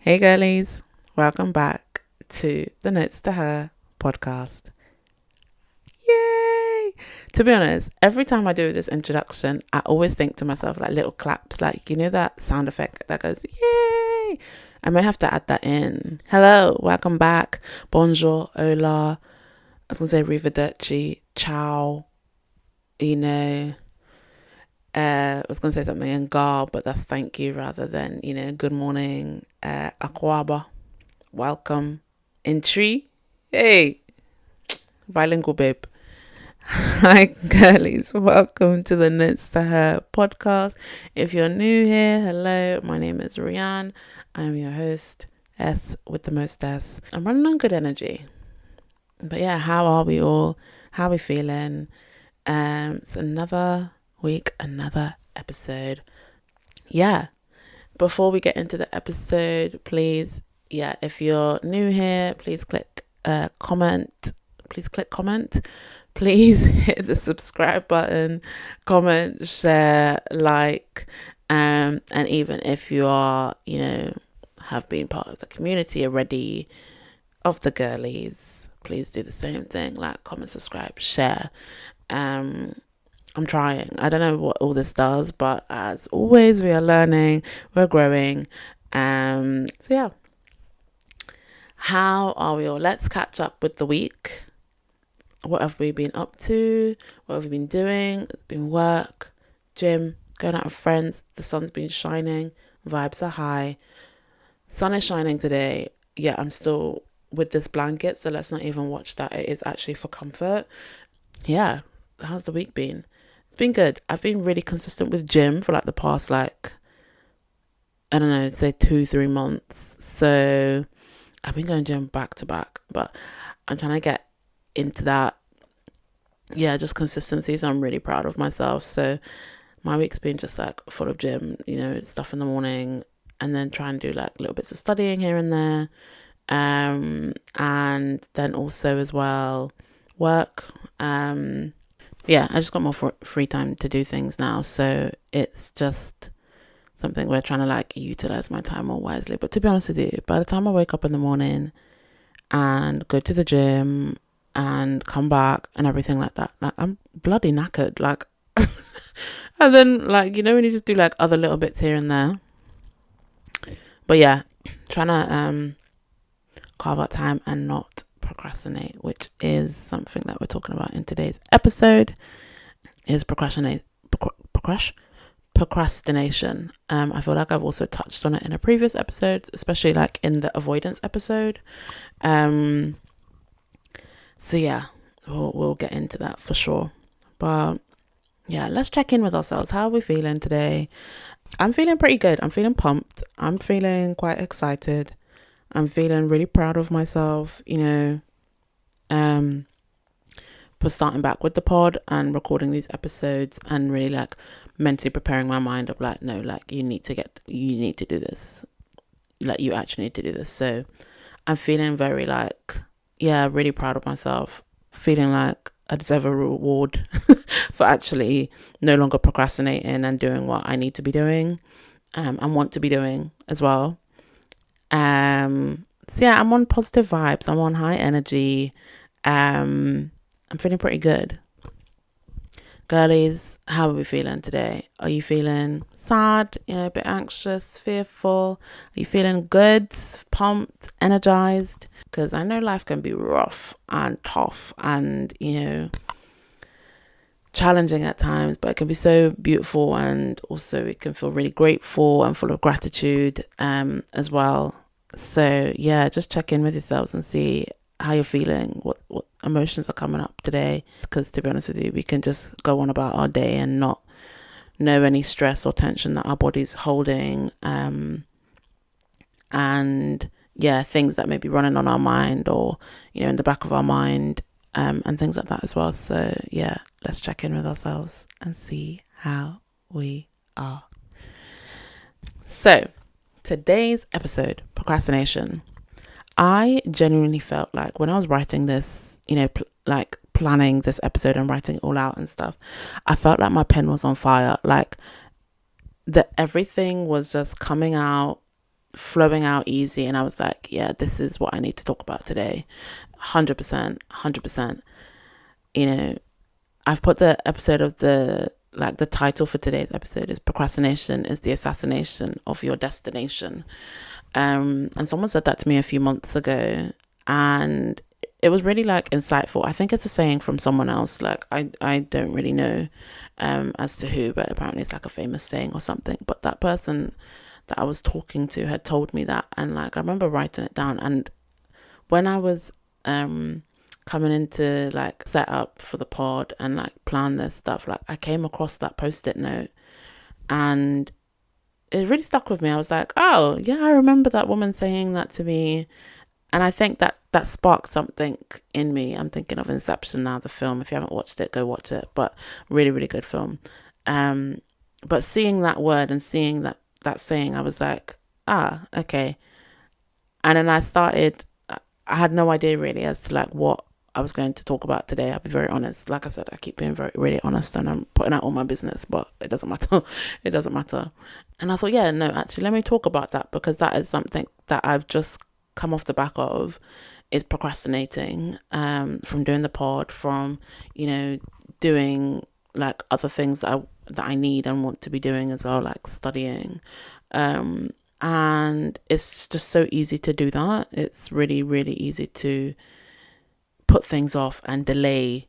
Hey girlies, welcome back to the Notes to Her podcast. Yay! To be honest, every time I do this introduction, I always think to myself like little claps, like that sound effect that goes yay. I may have to add that in. Hello, welcome back. Bonjour, hola. I was gonna say arrivederci, ciao. I was going to say something in Gar, but that's thank you rather than, good morning, akwaba, welcome, in tree, hey, bilingual babe. Hi, girlies, welcome to the Notes to Her podcast. If you're new here, hello, my name is Rianne. I'm your host, S with the most S. I'm running on good energy. But yeah, how are we all? How are we feeling? It's another week, another episode. Yeah, before we get into the episode, please, if you're new here, please click comment. Please click comment. Please hit the subscribe button, comment, share, like, and even if you are, have been part of the community already of the girlies, please do the same thing, like, comment, subscribe, share. I'm trying. I don't know what all this does, but as always, we are learning, we're growing. So yeah. How are we all? Let's catch up with the week. What have we been up to? What have we been doing? It's been work, gym, going out with friends. The sun's been shining. Vibes are high. Sun is shining today. Yeah, I'm still with this blanket, so let's not even watch that. It is actually for comfort. Yeah. How's the week been? It's been good. I've been really consistent with gym for like the past say 2-3 months. So I've been going gym back to back, but I'm trying to get into that. Yeah, just consistency. So I'm really proud of myself. So my week's been just like full of gym, stuff in the morning, and then try and do like little bits of studying here and there. And then also as well, work. I just got more free time to do things now. So it's just something we're trying to like utilize my time more wisely. But to be honest with you, by the time I wake up in the morning and go to the gym and come back and everything like that, like I'm bloody knackered. Like, and then like, when you just do like other little bits here and there. But yeah, trying to carve out time and not procrastinate, which is something that we're talking about in today's episode, is procrastination. I feel like I've also touched on it in a previous episode, especially like in the avoidance episode. So yeah, we'll get into that for sure. But yeah, let's check in with ourselves. How are we feeling today? I'm feeling pretty good. I'm feeling pumped. I'm feeling quite excited. I'm feeling really proud of myself, for starting back with the pod and recording these episodes and really like mentally preparing my mind of like, no, like you need to do this. Like you actually need to do this. So I'm feeling very like, really proud of myself, feeling like I deserve a reward for actually no longer procrastinating and doing what I need to be doing and want to be doing as well. So yeah, I'm on positive vibes. I'm on high energy. I'm feeling pretty good. Girlies, how are we feeling today? Are you feeling sad, a bit anxious, fearful? Are you feeling good, pumped, energized? Because I know life can be rough and tough and, challenging at times, but it can be so beautiful, and also it can feel really grateful and full of gratitude as well. So yeah, just check in with yourselves and see how you're feeling, what emotions are coming up today, because to be honest with you, we can just go on about our day and not know any stress or tension that our body's holding, and things that may be running on our mind or in the back of our mind, and things like that as well. So yeah, let's check in with ourselves and see how we are. So today's episode, procrastination. I genuinely felt like when I was writing this, planning this episode and writing it all out and stuff, I felt like my pen was on fire. Like everything was just coming out flowing out easy, and I was like, yeah, this is what I need to talk about today. 100%. You know, I've put the episode of the title for today's episode is Procrastination is the Assassination of Your Destination. And someone said that to me a few months ago, and it was really like insightful. I think it's a saying from someone else. Like I don't really know as to who, but apparently it's like a famous saying or something. But that person that I was talking to had told me that, and like I remember writing it down. And when I was coming into like set up for the pod and like plan this stuff, like I came across that post-it note, and it really stuck with me. I was like, oh yeah, I remember that woman saying that to me. And I think that sparked something in me. I'm thinking of Inception now, the film. If you haven't watched it, go watch it. But really, really good film. But seeing that word and seeing that saying, I was like, okay. And then I had no idea really as to like what I was going to talk about today. I'll be very honest. Like I said, I keep being very, really honest, and I'm putting out all my business, but it doesn't matter. It doesn't matter. And I thought, yeah, no, actually, let me talk about that, because that is something that I've just come off the back of, is procrastinating from doing the pod, from, you know, doing like other things that I need and want to be doing as well, like studying. And it's just so easy to do that. It's really, really easy to put things off and delay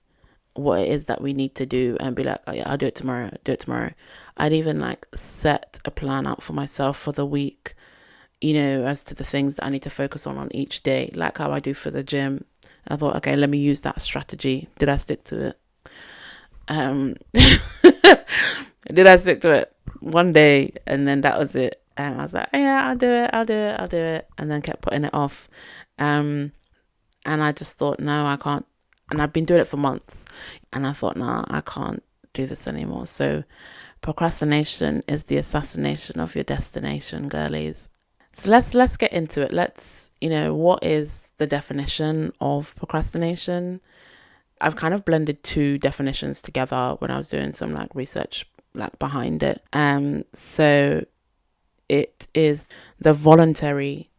what it is that we need to do and be like, oh yeah, I'll do it tomorrow. I'd even like set a plan out for myself for the week, you know, as to the things that I need to focus on each day, like how I do for the gym. I thought, okay, let me use that strategy. Did I stick to it? Did I stick to it? One day, and then that was it. And I was like, yeah, I'll do it. And then kept putting it off. And I just thought, no, I can't. And I've been doing it for months. And I thought, no, I can't do this anymore. So procrastination is the assassination of your destination, girlies. So let's get into it. Let's, you know, what is the definition of procrastination? I've kind of blended two definitions together when I was doing some like research like behind it. So it is the voluntary,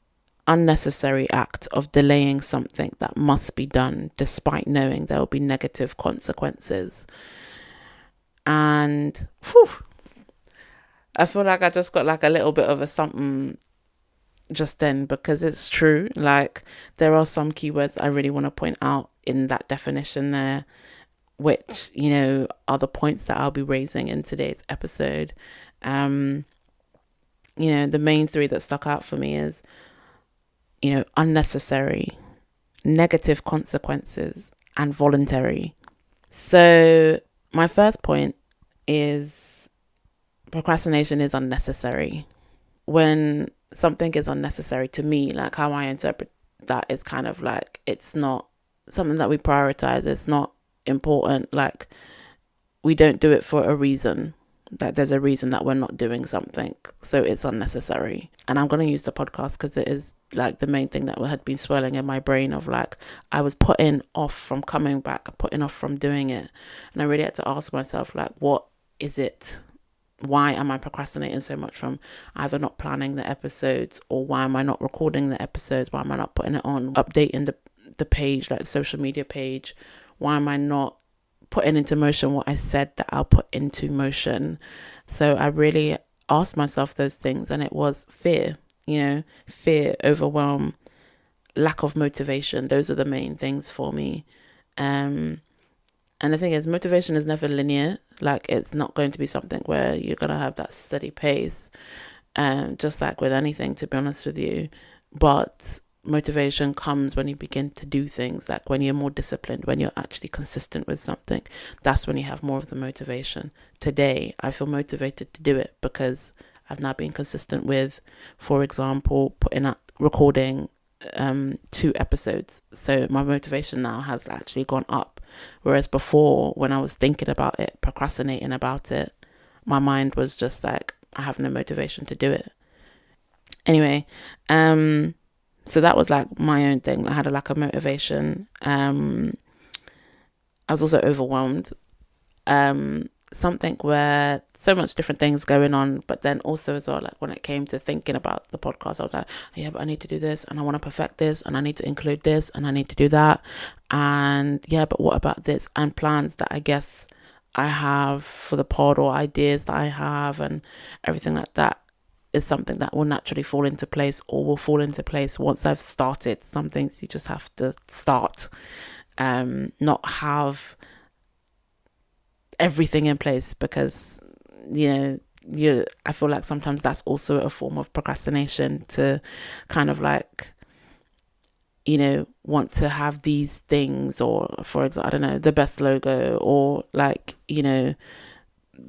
unnecessary act of delaying something that must be done despite knowing there will be negative consequences. And I feel like I just got like a little bit of a something just then, because it's true. Like there are some keywords I really want to point out in that definition there, which, you know, are the points that I'll be raising in today's episode. You know, the main three that stuck out for me is, you know, unnecessary, negative consequences, and voluntary. So my first point is procrastination is unnecessary. When something is unnecessary, to me, like how I interpret that is kind of like, it's not something that we prioritize. It's not important. Like we don't do it for a reason. That there's a reason that we're not doing something, so it's unnecessary. And I'm going to use the podcast because it is like the main thing that had been swirling in my brain of like, I was putting off from coming back, putting off from doing it. And I really had to ask myself, like, what is it? Why am I procrastinating so much from either not planning the episodes, or why am I not recording the episodes? Why am I not putting it on, updating the page, like the social media page? Why am I not putting into motion what I said that I'll put into motion? So I really asked myself those things, and it was fear, fear, overwhelm, lack of motivation. Those are the main things for me. And the thing is, motivation is never linear. Like it's not going to be something where you're going to have that steady pace, just like with anything, to be honest with you. But motivation comes when you begin to do things, like when you're more disciplined, when you're actually consistent with something. That's when you have more of the motivation. Today, I feel motivated to do it because I've now been consistent with, for example, recording 2 episodes. So my motivation now has actually gone up. Whereas before, when I was thinking about it, procrastinating about it, my mind was just like, I have no motivation to do it. Anyway, so that was like my own thing. I had a lack of motivation. I was also overwhelmed. something where so much different things going on, but then also as well, like when it came to thinking about the podcast, I was like, yeah, but I need to do this, and I want to perfect this, and I need to include this, and I need to do that, and yeah, but what about this, and plans that I guess I have for the pod, or ideas that I have, and everything like that is something that will naturally fall into place, or will fall into place once I've started. Some things you just have to start, not have everything in place, because I feel like sometimes that's also a form of procrastination, to kind of like want to have these things, or for example, I don't know, the best logo, or like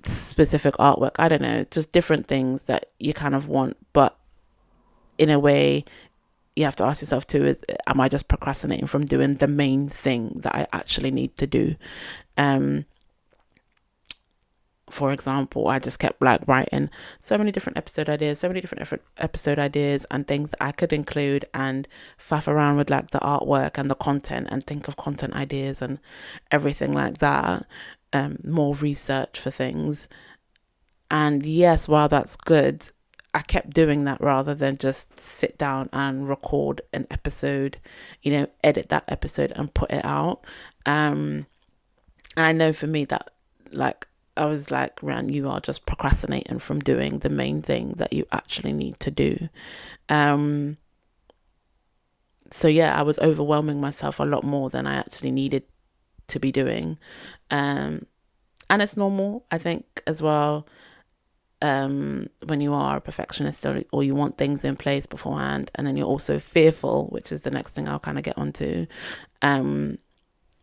specific artwork, I don't know, just different things that you kind of want, but in a way you have to ask yourself too, is am I just procrastinating from doing the main thing that I actually need to do? For example, I just kept like writing so many different episode ideas and things that I could include, and faff around with like the artwork and the content, and think of content ideas and everything like that, more research for things. And yes, while that's good, I kept doing that rather than just sit down and record an episode, edit that episode and put it out. And I know for me that like, I was like, Ran, you are just procrastinating from doing the main thing that you actually need to do. So yeah, I was overwhelming myself a lot more than I actually needed to be doing. And it's normal, I think, as well, when you are a perfectionist, or you want things in place beforehand, and then you're also fearful, which is the next thing I'll kind of get onto.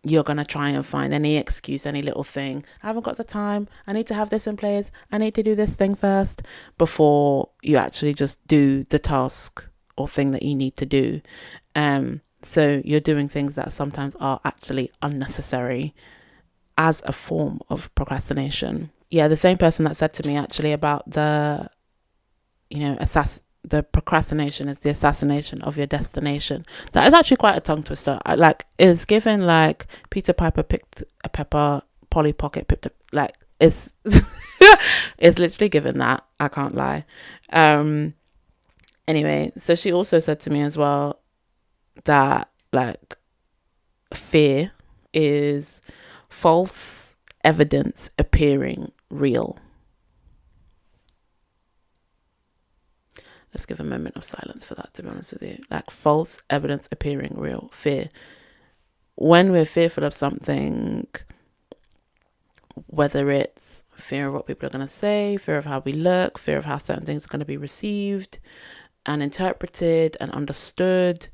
You're going to try and find any excuse, any little thing. I haven't got the time. I need to have this in place. I need to do this thing first before you actually just do the task or thing that you need to do. So you're doing things that sometimes are actually unnecessary as a form of procrastination. Yeah, the same person that said to me actually about the procrastination is the assassination of your destination. That is actually quite a tongue twister. It's given like Peter Piper picked a pepper, Polly Pocket picked a, like, it's it's literally given that, I can't lie. Anyway, so she also said to me as well that like fear is false evidence appearing real. Let's give a moment of silence for that, to be honest with you. Like, false evidence appearing real. Fear. When we're fearful of something, whether it's fear of what people are going to say, fear of how we look, fear of how certain things are going to be received and interpreted and understood,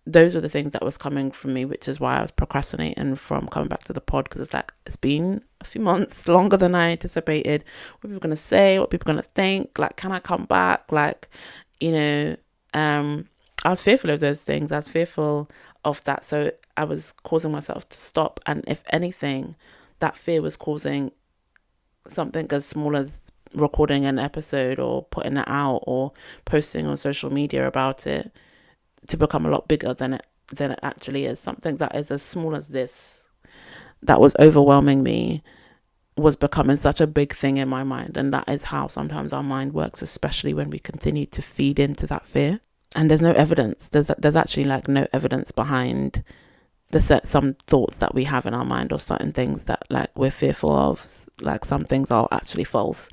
those were the things that was coming from me, which is why I was procrastinating from coming back to the pod, because it's like, it's been a few months, longer than I anticipated. What people are going to say, what people are going to think, like, can I come back? Like, I was fearful of those things. I was fearful of that. So I was causing myself to stop. And if anything, that fear was causing something as small as recording an episode or putting it out or posting on social media about it to become a lot bigger than it actually is. Something that is as small as this, that was overwhelming me, was becoming such a big thing in my mind. And that is how sometimes our mind works, especially when we continue to feed into that fear. And there's no evidence. There's actually like no evidence behind some thoughts that we have in our mind, or certain things that like we're fearful of. Like, some things are actually false,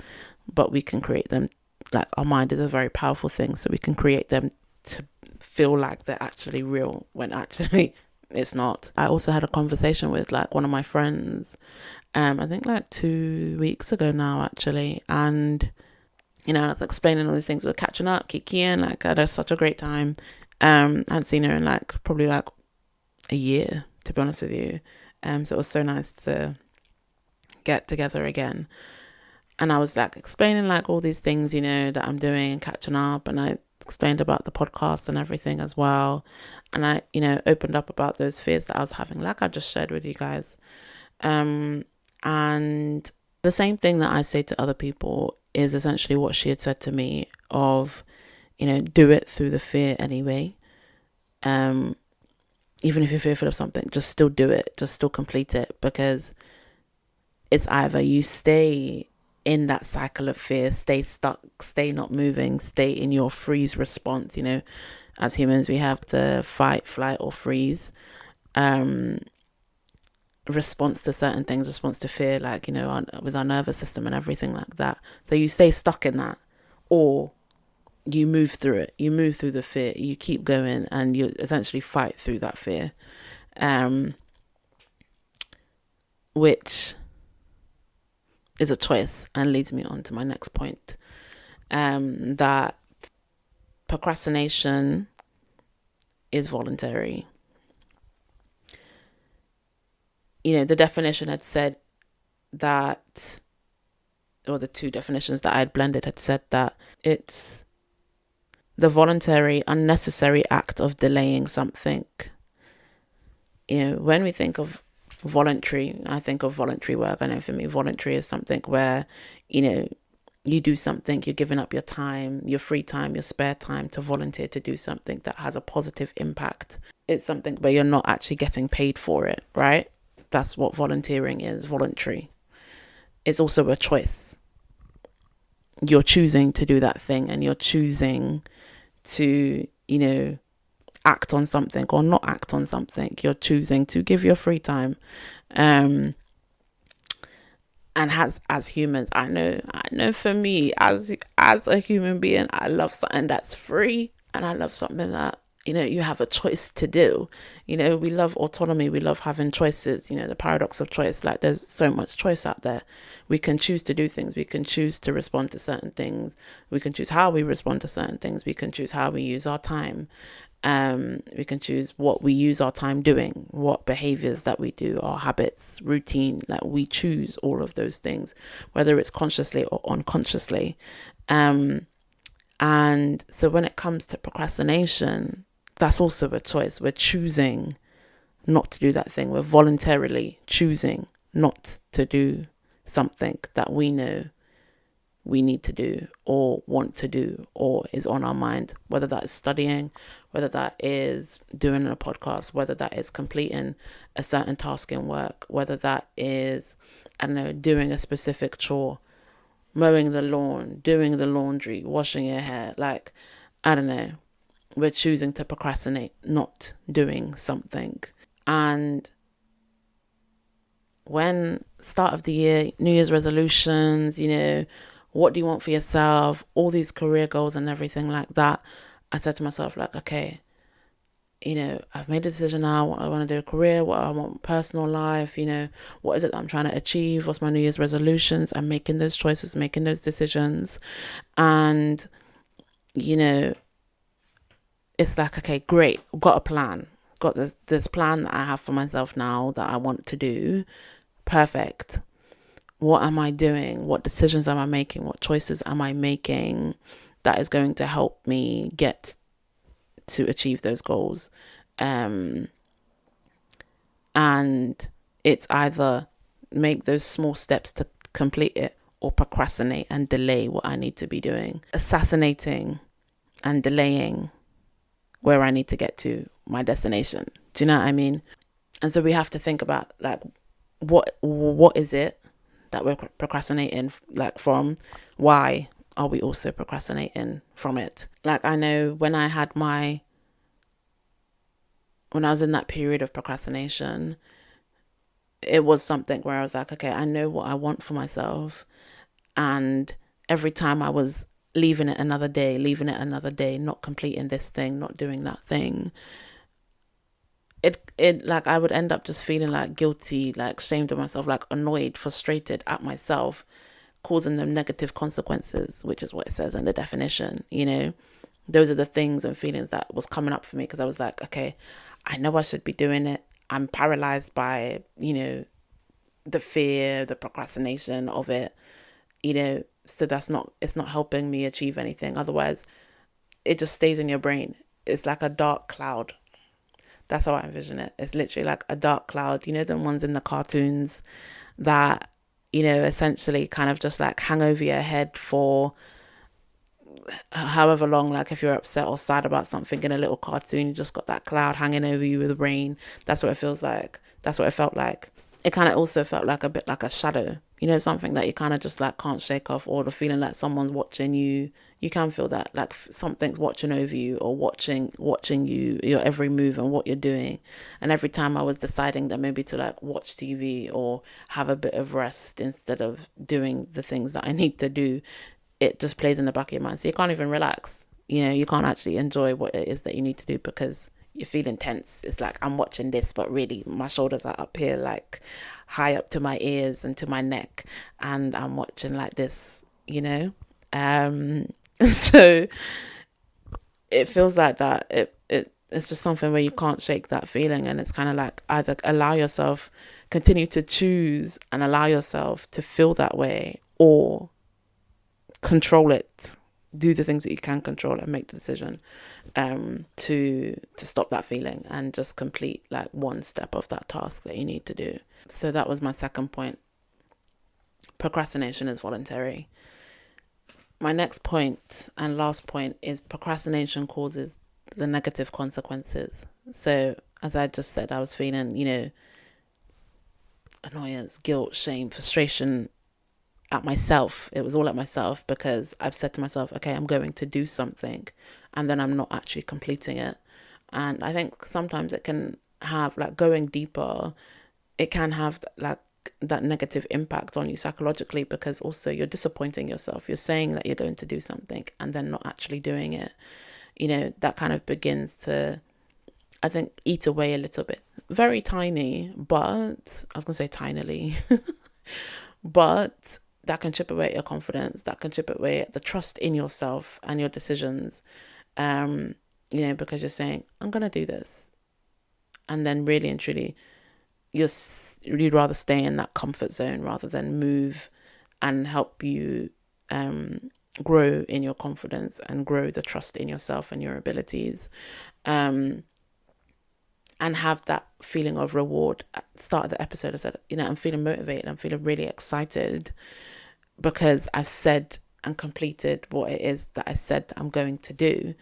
but we can create them. Like, our mind is a very powerful thing, so we can create them to feel like they're actually real when actually it's not. I also had a conversation with like one of my friends, I think like 2 weeks ago now actually, and I was explaining all these things. We were catching up, kikiing, like I had such a great time. I hadn't seen her in like probably like a year, to be honest with you. So it was so nice to get together again. And I was like explaining like all these things, that I'm doing and catching up, and I explained about the podcast and everything as well. And I, opened up about those fears that I was having, like I just shared with you guys. And the same thing that I say to other people is essentially what she had said to me of, do it through the fear anyway. Even if you're fearful of something, just still do it, just still complete it, because it's either you stay in that cycle of fear, stay stuck, stay not moving, stay in your freeze response. As humans, we have the fight, flight, or freeze response to certain things, response to fear, like, with our nervous system and everything like that. So you stay stuck in that, or you move through it. You move through the fear. You keep going, and you essentially fight through that fear, which is a choice, and leads me on to my next point, that procrastination is voluntary. The definition had said that, or the two definitions that I had blended had said that it's the voluntary, unnecessary act of delaying something. When we think of voluntary, I think of voluntary work. I know for me, voluntary is something where, you do something, you're giving up your time, your free time, your spare time to volunteer to do something that has a positive impact. It's something where you're not actually getting paid for it, right? That's what volunteering is, voluntary. It's also a choice. You're choosing to do that thing, and you're choosing to, act on something or not act on something. You're choosing to give your free time. And as humans, I know for me, as a human being, I love something that's free, and I love something that, you have a choice to do. We love autonomy. We love having choices, the paradox of choice. Like, there's so much choice out there. We can choose to do things. We can choose to respond to certain things. We can choose how we respond to certain things. We can choose how we use our time. We can choose what we use our time doing, what behaviors that we do, our habits, routine. Like, we choose all of those things, whether it's consciously or unconsciously. And so when it comes to procrastination, that's also a choice. We're choosing not to do that thing. We're voluntarily choosing not to do something that we know we need to do or want to do or is on our mind, whether that is studying, whether that is doing a podcast, whether that is completing a certain task in work, whether that is, doing a specific chore, mowing the lawn, doing the laundry, washing your hair. Like, we're choosing to procrastinate, not doing something. And when start of the year, New Year's resolutions, what do you want for yourself, all these career goals and everything like that, I said to myself, like, okay, I've made a decision now, what I want to do a career, what I want personal life, what is it that I'm trying to achieve, what's my New Year's resolutions. I'm making those choices, making those decisions. And, it's like, okay, great, I've got a plan. Got this plan that I have for myself now that I want to do. Perfect. What am I doing? What decisions am I making? What choices am I making that is going to help me get to achieve those goals? And it's either make those small steps to complete it, or procrastinate and delay what I need to be doing. Assassinating and delaying where I need to get to my destination. Do you know what I mean? And so we have to think about, like, what is it that we're procrastinating from? Why are we also procrastinating from it? Like, I know when I was in that period of procrastination, it was something where I was like, okay, I know what I want for myself. And every time I was leaving it another day, not completing this thing, not doing that thing, it like, I would end up just feeling like guilty, like ashamed of myself, like annoyed, frustrated at myself, causing them negative consequences, which is what it says in the definition. Those are the things and feelings that was coming up for me, because I was like, okay, I know I should be doing it. I'm paralyzed by, the fear, the procrastination of it, so it's not helping me achieve anything. Otherwise, it just stays in your brain. It's like a dark cloud. That's how I envision it. It's literally like a dark cloud, the ones in the cartoons that, essentially kind of just like hang over your head for however long. Like, if you're upset or sad about something in a little cartoon, you just got that cloud hanging over you with rain. That's what it feels like. That's what it felt like. it kind of also felt like a bit like a shadow, something that you kind of just like can't shake off, or the feeling like someone's watching you. You can feel that like something's watching over you, or watching you, your every move and what you're doing. And every time I was deciding that maybe to like watch TV or have a bit of rest instead of doing the things that I need to do, it just plays in the back of your mind. So you can't even relax. You can't actually enjoy what it is that you need to do because you're feeling tense. It's like I'm watching this, but really my shoulders are up here, like high up to my ears and to my neck, and I'm watching like this. So it feels like that. It's just something where you can't shake that feeling, and it's kind of like either continue to choose and allow yourself to feel that way, or control it. Do the things that you can control and make the decision to stop that feeling and just complete like one step of that task that you need to do. So that was my second point. Procrastination is voluntary. My next point and last point is procrastination causes the negative consequences. So as I just said, I was feeling, annoyance, guilt, shame, frustration at myself. It was all at myself because I've said to myself, okay, I'm going to do something, and then I'm not actually completing it. And I think sometimes it can have, like, going deeper, it can have like that negative impact on you psychologically, because also you're disappointing yourself. You're saying that you're going to do something and then not actually doing it. That kind of begins to, I think, eat away a little bit. Very tiny, but I was going to say tinily, but that can chip away at your confidence. That can chip away at the trust in yourself and your decisions. Because you're saying, I'm going to do this. And then really and truly, you'd rather stay in that comfort zone rather than move and help you grow in your confidence and grow the trust in yourself and your abilities. And have that feeling of reward. At the start of the episode, I said, I'm feeling motivated. I'm feeling really excited because I've said and completed what it is that I said that I'm going to do.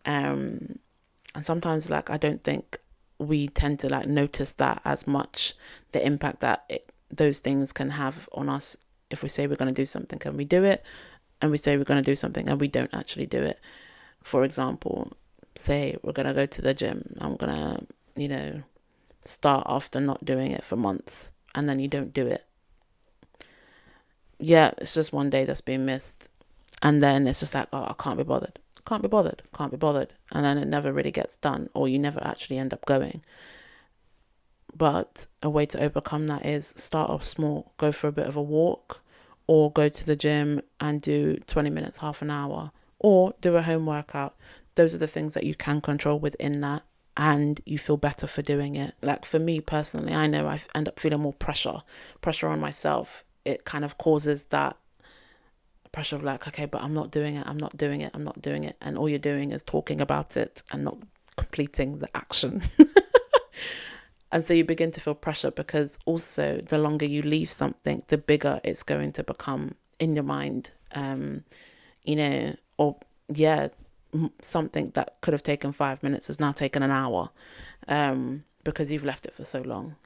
And sometimes, like, I don't think we tend to like notice that as much, the impact that those things can have on us. If we say we're going to do something and we do it, and we say we're going to do something and we don't actually do it. For example, say we're going to go to the gym. I'm going to, start after not doing it for months, and then you don't do it. Yeah, it's just one day that's being missed. And then it's just like, oh, I can't be bothered. And then it never really gets done, or you never actually end up going. But a way to overcome that is start off small, go for a bit of a walk, or go to the gym and do 20 minutes, half an hour, or do a home workout. Those are the things that you can control within that, and you feel better for doing it. Like for me personally, I know I end up feeling more pressure on myself. It kind of causes that pressure of like, okay, but I'm not doing it. And all you're doing is talking about it and not completing the action. And so you begin to feel pressure, because also the longer you leave something, the bigger it's going to become in your mind. Something that could have taken 5 minutes has now taken an hour, because you've left it for so long.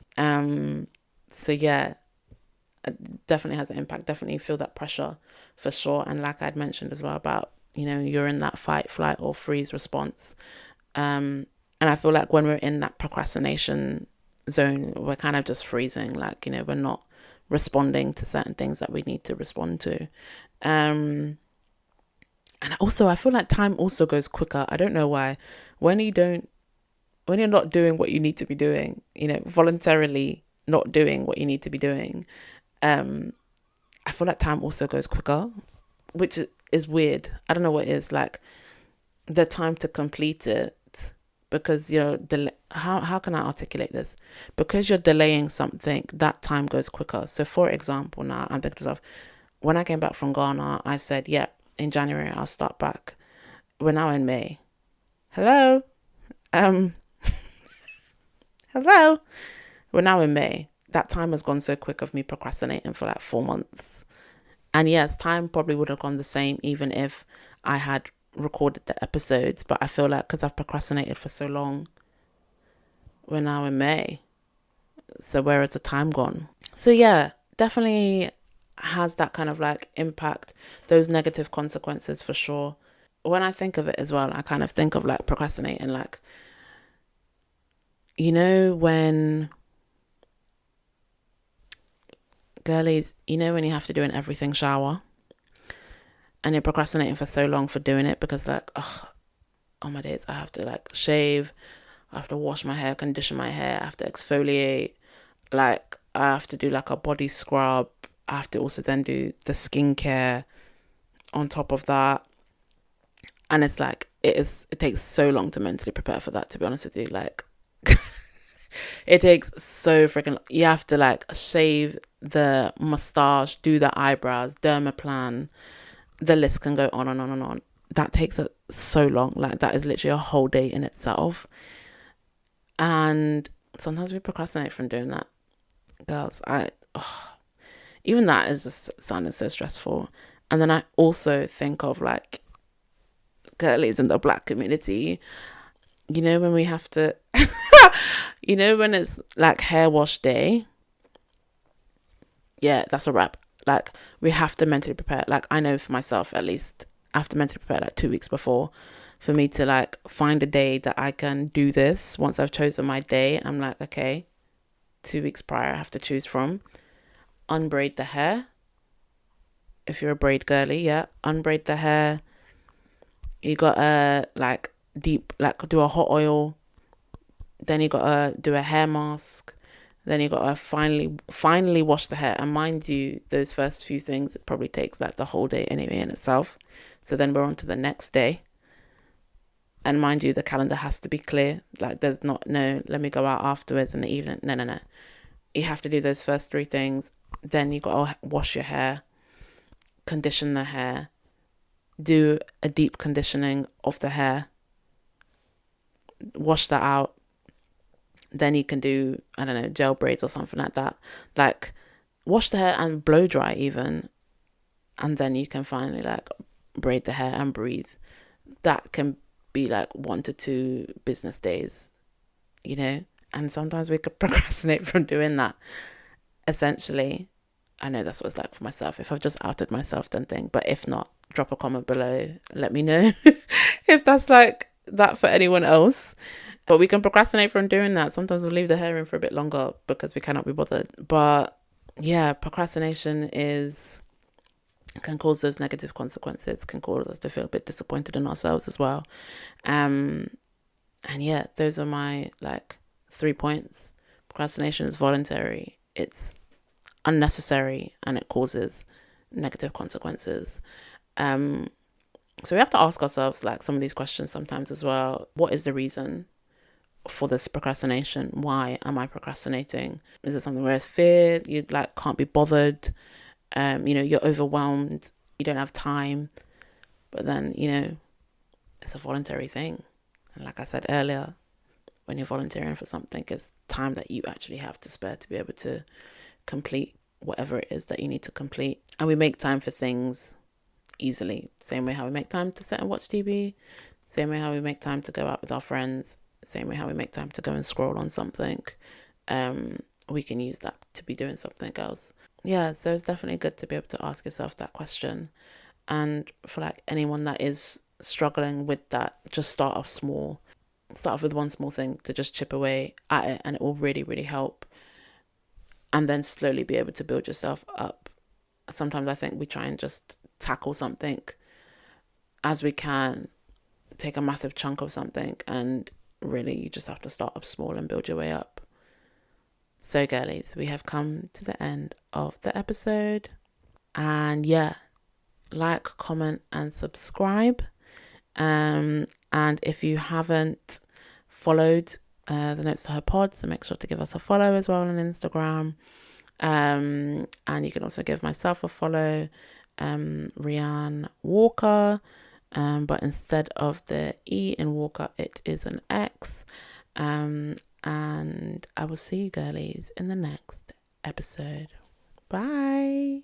It definitely has an impact. Definitely feel that pressure for sure. And like I'd mentioned as well about, you're in that fight, flight or freeze response. And I feel like when we're in that procrastination zone, we're kind of just freezing, like, we're not responding to certain things that we need to respond to. And also I feel like time also goes quicker. I don't know why. When you're not doing what you need to be doing, voluntarily not doing what you need to be doing, I feel like time also goes quicker, which is weird. I don't know what it is, like the time to complete it, because you're how can I articulate this? Because you're delaying something, that time goes quicker. So for example, now I'm thinking to myself, when I came back from Ghana, I said, yeah, in January I'll start back. We're now in May. Hello? Hello? We're now in May. That time has gone so quick of me procrastinating for like 4 months. And yes, time probably would have gone the same even if I had recorded the episodes. But I feel like because I've procrastinated for so long, we're now in May. So where has the time gone? So yeah, definitely has that kind of like impact, those negative consequences for sure. When I think of it as well, I kind of think of like procrastinating, like, when girlies, when you have to do an everything shower and you're procrastinating for so long for doing it because like, oh my days, I have to like shave, I have to wash my hair, condition my hair, I have to exfoliate, like I have to do like a body scrub, I have to also then do the skincare on top of that. And it's like, it takes so long to mentally prepare for that, to be honest with you. Like, it takes so freaking, you have to like shave the mustache, do the eyebrows, dermaplan, the list can go on and on and on. That takes so long. Like, that is literally a whole day in itself. And sometimes we procrastinate from doing that. Girls, even that is just sounding so stressful. And then I also think of like girlies in the black community, when we have to, when it's like hair wash day, yeah, that's a wrap. Like, we have to mentally prepare. Like, I know for myself, at least, I have to mentally prepare like 2 weeks before for me to like find a day that I can do this. Once I've chosen my day, I'm like, okay, 2 weeks prior, I have to choose from. Unbraid the hair. If you're a braid girly, yeah, unbraid the hair. You gotta like do a hot oil. Then you gotta do a hair mask. Then you gotta finally wash the hair. And mind you, those first few things, it probably takes like the whole day anyway in itself. So then we're on to the next day. And mind you, the calendar has to be clear. Like, there's not, no, let me go out afterwards in the evening. No. You have to do those first 3 things. Then you gotta wash your hair, condition the hair, do a deep conditioning of the hair, wash that out. Then you can do, I don't know, gel braids or something like that. Like, wash the hair and blow dry even. And then you can finally like braid the hair and breathe. That can be like 1 to 2 business days, and sometimes we could procrastinate from doing that. Essentially, I know that's what it's like for myself. If I've just outed myself, then think. But if not, drop a comment below. Let me know if that's like that for anyone else. But we can procrastinate from doing that. Sometimes we'll leave the hair in for a bit longer because we cannot be bothered. But yeah, procrastination can cause those negative consequences, can cause us to feel a bit disappointed in ourselves as well. And yeah, those are my like 3 points. Procrastination is voluntary, it's unnecessary, and it causes negative consequences. So we have to ask ourselves like some of these questions sometimes as well. What is the reason for this procrastination? Why am I procrastinating? Is it something where it's fear? You like can't be bothered? You're overwhelmed. You don't have time. But then, it's a voluntary thing. And like I said earlier, when you're volunteering for something, it's time that you actually have to spare to be able to complete whatever it is that you need to complete. And we make time for things easily. Same way how we make time to sit and watch TV. Same way how we make time to go out with our friends. Same way how we make time to go and scroll on something. We can use that to be doing something else. Yeah, so it's definitely good to be able to ask yourself that question. And for like anyone that is struggling with that, just start off small. Start off with one small thing to just chip away at it, and it will really, really help. And then slowly be able to build yourself up. Sometimes I think we try and just tackle something as we can, take a massive chunk of something, and really you just have to start up small and build your way up. So girlies, we have come to the end of the episode. And yeah, like, comment and subscribe. And if you haven't followed the Notes to Her pod, so make sure to give us a follow as well on Instagram. And you can also give myself a follow, Rianne Walker. But instead of the E in Walker, it is an X. And I will see you girlies in the next episode. Bye.